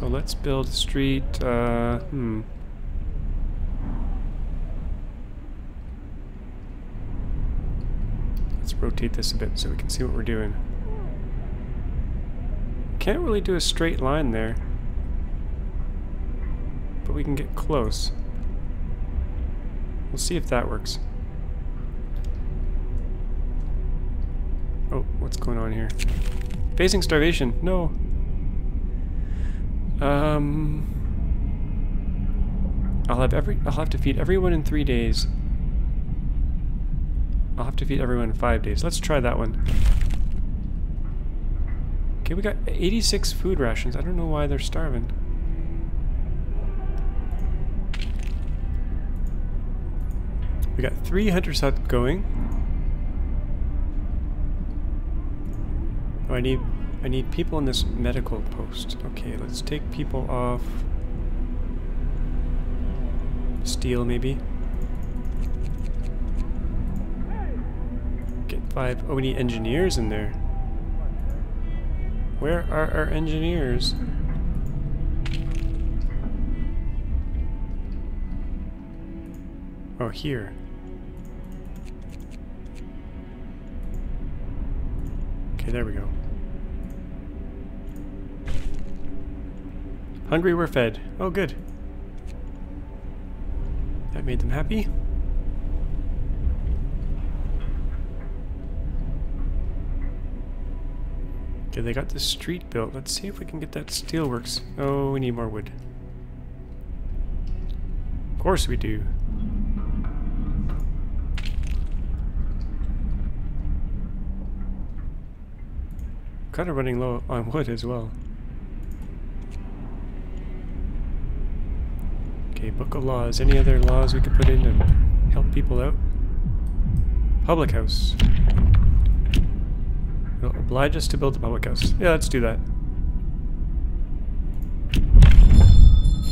So let's build a street, Let's rotate this a bit so we can see what we're doing. Can't really do a straight line there, but we can get close. We'll see if that works. Oh, what's going on here? Facing starvation. No. I'll have to feed everyone in 3 days. I'll have to feed everyone in 5 days. Let's try that one. Okay, we got 86 food rations. I don't know why they're starving. We got 3 hunters hut going. Oh, I need people in this medical post. Okay, let's take people off. Steel, maybe. Get 5. Oh, we need engineers in there. Where are our engineers? Oh, here. Okay, there we go. Hungry, we're fed. Oh, good. That made them happy. Okay, they got the street built. Let's see if we can get that steelworks. Oh, we need more wood. Of course we do. Kind of running low on wood as well. Okay, book of laws. Any other laws we could put in to help people out? Public house. It'll oblige us to build a public house. Yeah, let's do that.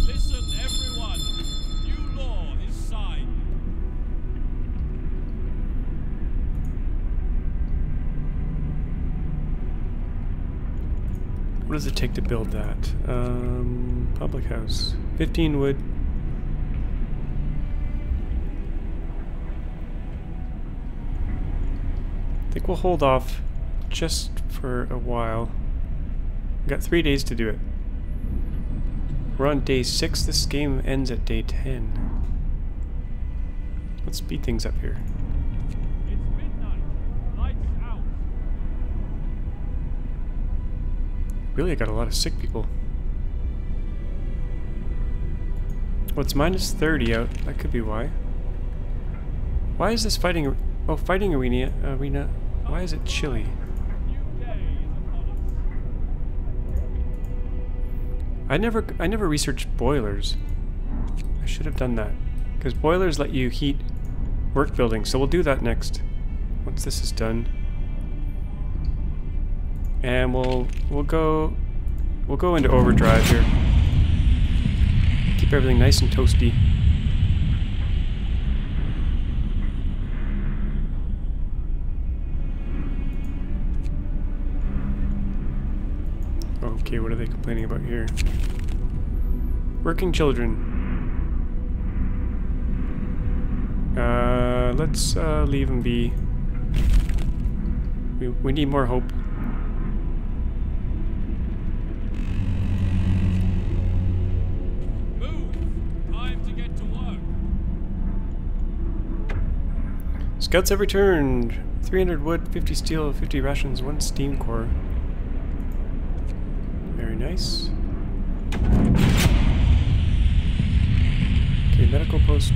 Listen, everyone. New law is signed. What does it take to build that? Public house. 15 wood. I think we'll hold off just for a while. We've got 3 days to do it. We're on day 6. This game ends at day 10. Let's speed things up here. It's midnight. Lights out. Really, I got a lot of sick people. Well, it's minus 30 out. That could be why. Why is this fighting... Oh, fighting arena. Why is it chilly? New day is upon us. I never researched boilers. I should have done that. Because boilers let you heat work buildings, so we'll do that next. Once this is done. And we'll go into overdrive here. Keep everything nice and toasty. Okay, what are they complaining about here? Working children. Let's leave them be. We need more hope. Move. Time to get to work. Scouts have returned. 300 wood, 50 steel, 50 rations, 1 steam core. Very nice. Okay, medical post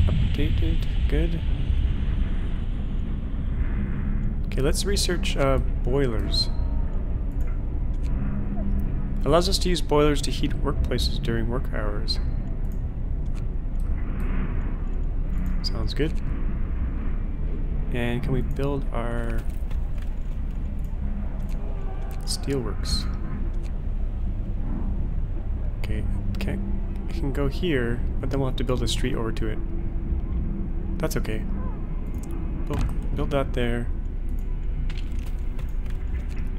updated. Good. Okay, let's research boilers. Allows us to use boilers to heat workplaces during work hours. Sounds good. And can we build our steelworks? Okay, it can go here, but then we'll have to build a street over to it. That's okay. Build that there.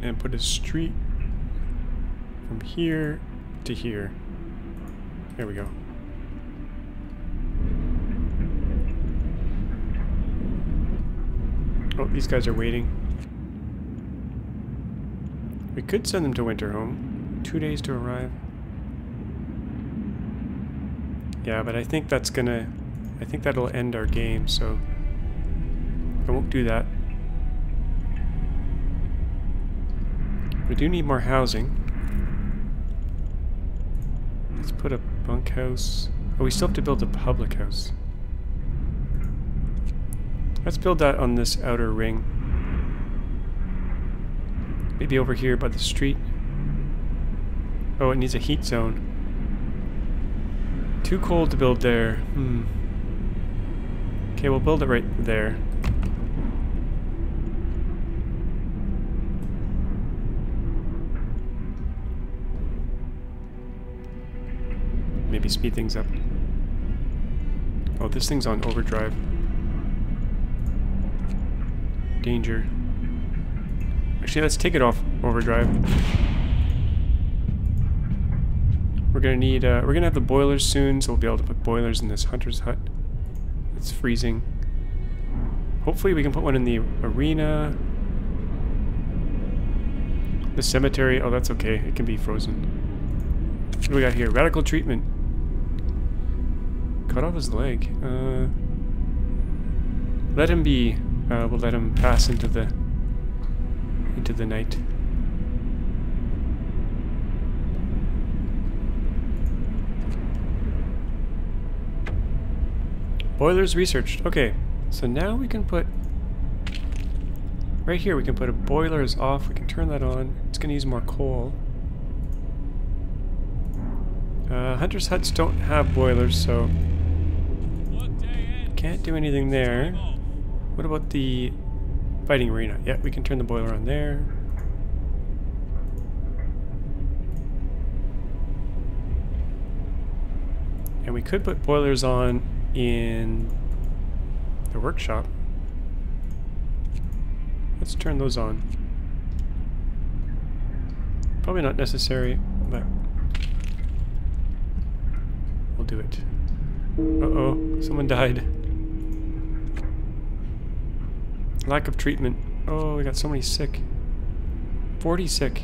And put a street from here to here. There we go. Oh, these guys are waiting. We could send them to Winterhome. 2 days to arrive. Yeah, but I think that's gonna... I think that'll end our game, so... I won't do that. We do need more housing. Let's put a bunkhouse. Oh, we still have to build a public house. Let's build that on this outer ring. Maybe over here by the street. Oh, it needs a heat zone. Too cold to build there. Okay, we'll build it right there. Maybe speed things up. Oh, this thing's on overdrive. Danger. Actually, let's take it off overdrive. We're gonna need, we're gonna have the boilers soon, so we'll be able to put boilers in this hunter's hut. It's freezing. Hopefully we can put one in the arena. The cemetery, oh that's okay, it can be frozen. What do we got here? Radical treatment. Cut off his leg. Let him be. We'll let him pass into the night. Boilers researched. Okay, so now we can put right here. We can put a boiler is off. We can turn that on. It's gonna use more coal. Hunters' huts don't have boilers, so can't do anything there. What about the fighting arena? Yeah, we can turn the boiler on there. And we could put boilers on in the workshop. Let's turn those on. Probably not necessary, but we'll do it. Uh-oh, someone died. Lack of treatment. Oh, we got so many sick. 40 sick.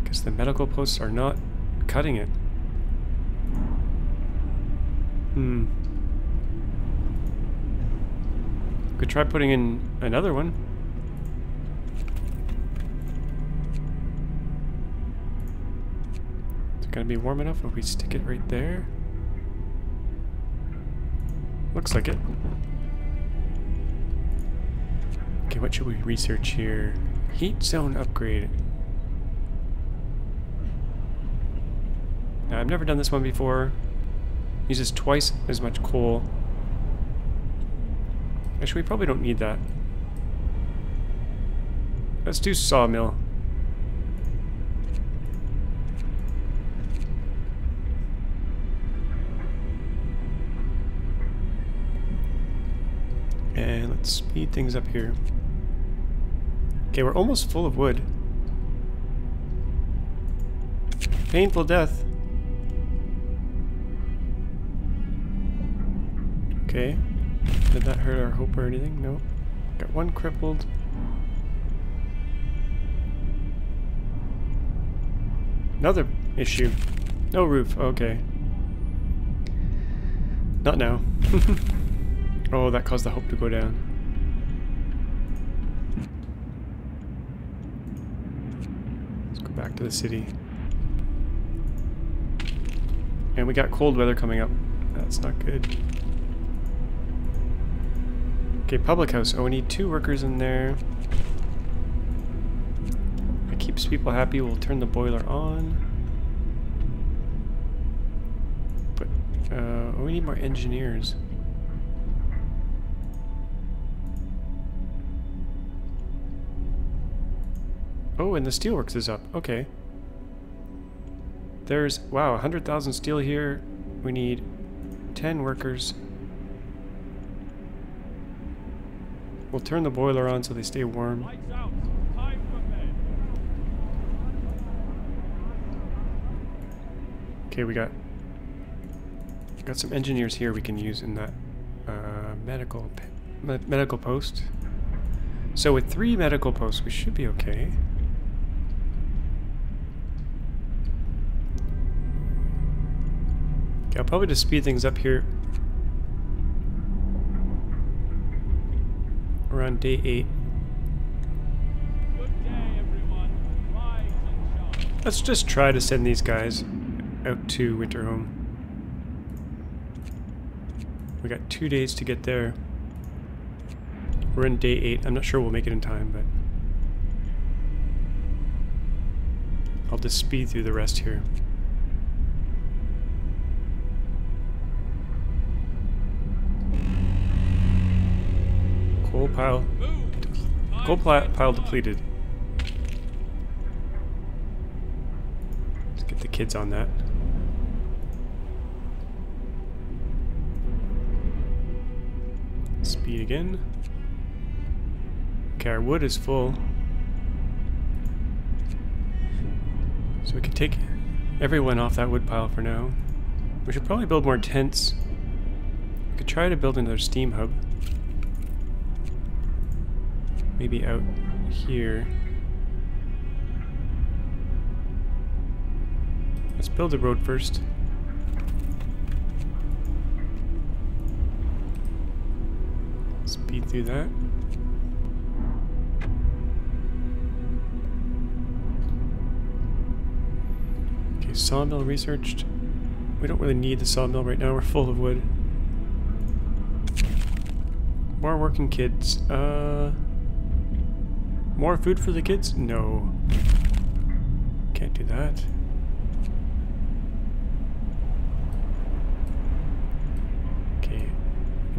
Guess the medical posts are not cutting it. Could try putting in another one. Is it gonna be warm enough if we stick it right there? Looks like it. Okay, what should we research here? Heat zone upgrade. Now, I've never done this one before. Uses twice as much coal. Actually, we probably don't need that. Let's do sawmill. And let's speed things up here. Okay, we're almost full of wood. Painful death. Okay. Did that hurt our hope or anything? No. Got one crippled. Another issue. No roof. Okay. Not now. Oh, that caused the hope to go down. Let's go back to the city. And we got cold weather coming up. That's not good. Okay, public house. Oh, we need 2 workers in there. It keeps people happy. We'll turn the boiler on. But, oh, we need more engineers. Oh, and the steelworks is up. Okay. There's, wow, 100,000 steel here. We need 10 workers. We'll turn the boiler on so they stay warm. Lights out. Time for bed. Okay, we got some engineers here we can use in that medical post. So with 3 medical posts, we should be okay. Okay, I'll probably just speed things up here. We're on day 8. Good day, everyone. Rise and shine. Let's just try to send these guys out to Winterhome. We got 2 days to get there. We're in day 8. I'm not sure we'll make it in time, but I'll just speed through the rest here. Coal pile. Pile depleted. Let's get the kids on that. Speed again. Okay, our wood is full. So we can take everyone off that wood pile for now. We should probably build more tents. We could try to build another steam hub. Maybe out here. Let's build the road first. Speed through that. Okay, sawmill researched. We don't really need the sawmill right now, we're full of wood. More working kids. More food for the kids? No. Can't do that. Okay.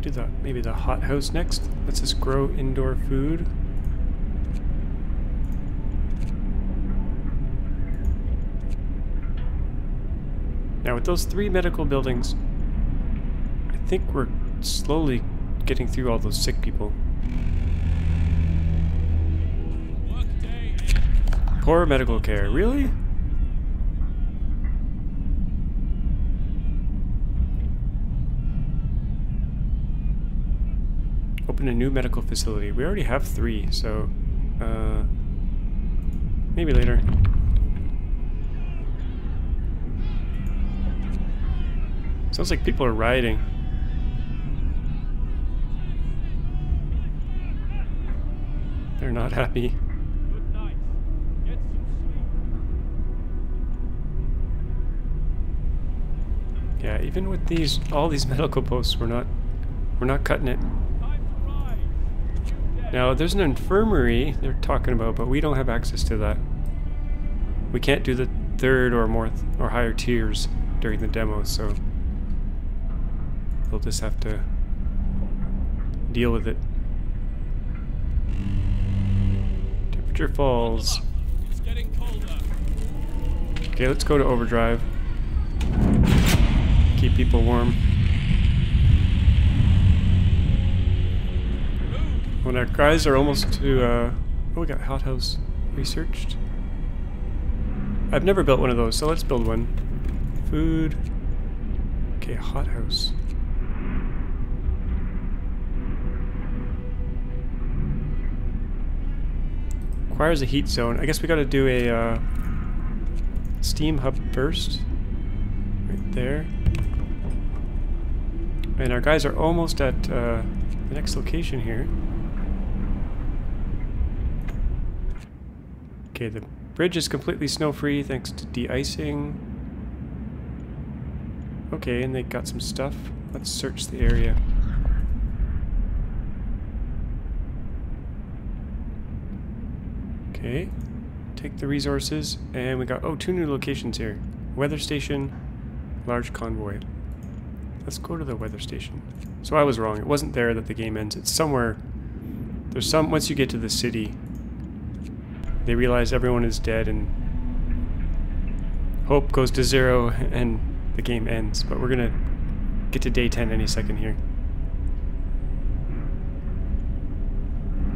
Do the maybe the hothouse next. Let's just grow indoor food. Now with those 3 medical buildings, I think we're slowly getting through all those sick people. Poor medical care, really? Open a new medical facility. We already have 3, so maybe later. Sounds like people are rioting. They're not happy. Good night. Get some sleep. Yeah, even with all these medical posts, we're not cutting it. Time to rise. New day. Now, there's an infirmary they're talking about, but we don't have access to that. We can't do the 3rd or more or higher tiers during the demo, so we'll just have to deal with it. Temperature falls. It's getting colder. Okay, let's go to overdrive. Keep people warm. When our guys are almost to, oh, we got hothouse researched. I've never built one of those, so let's build one. Food. Okay, hothouse. Requires a heat zone. I guess we gotta do a steam hub first. Right there. And our guys are almost at the next location here. Okay, the bridge is completely snow-free thanks to de-icing. Okay, and they got some stuff. Let's search the area. Okay, take the resources, and we got, oh, 2 new locations here. Weather station, large convoy. Let's go to the weather station. So I was wrong, it wasn't there that the game ends. It's somewhere, there's some, once you get to the city, they realize everyone is dead and hope goes to 0 and the game ends. But we're gonna get to day 10 any second here.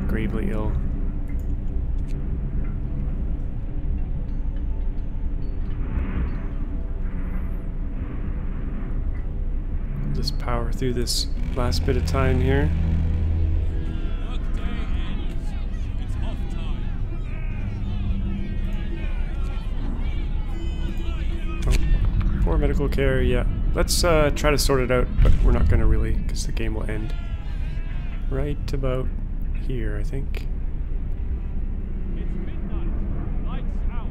Gravely ill. Just power through this last bit of time here. Workday ends. It's off time. Oh, poor medical care, yeah. Let's try to sort it out, but we're not going to really, because the game will end right about here, I think. It's midnight. Lights out.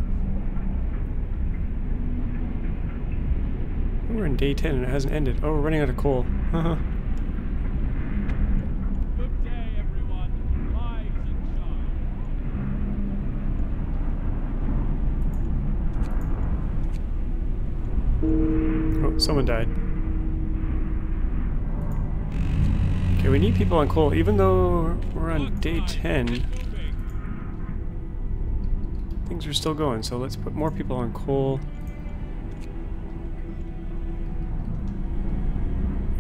We're in day 10 and it hasn't ended. Oh, we're running out of coal. Haha. Good day, everyone. Rise and shine. Oh, someone died. Okay, we need people on coal, even though we're on day 10. Things are still going, so let's put more people on coal.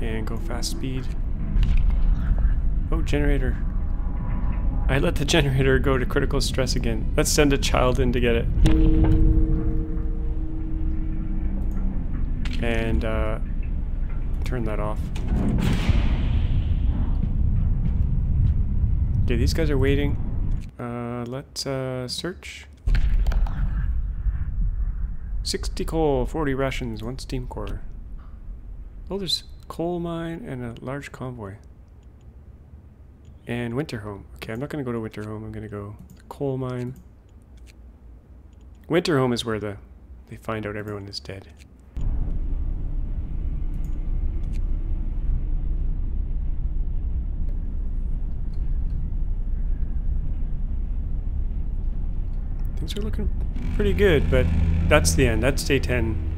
And go fast speed. Oh, generator. I let the generator go to critical stress again. Let's send a child in to get it. And turn that off. Okay, these guys are waiting. Let's search. 60 coal, 40 rations, 1 steam core. Oh, there's coal mine and a large convoy. And winter home. Okay, I'm not going to go to winter home. I'm going to go the coal mine. Winter home is where they find out everyone is dead. Things are looking pretty good, but that's the end. That's day 10.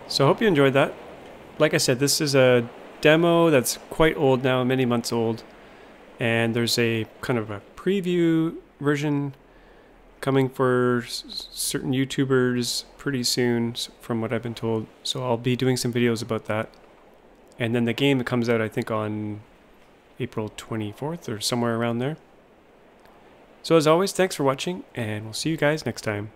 So I hope you enjoyed that. Like I said, this is a demo that's quite old now, many months old. And there's a kind of a preview version coming for certain YouTubers pretty soon, from what I've been told. So I'll be doing some videos about that. And then the game comes out, I think, on April 24th or somewhere around there. So as always, thanks for watching, and we'll see you guys next time.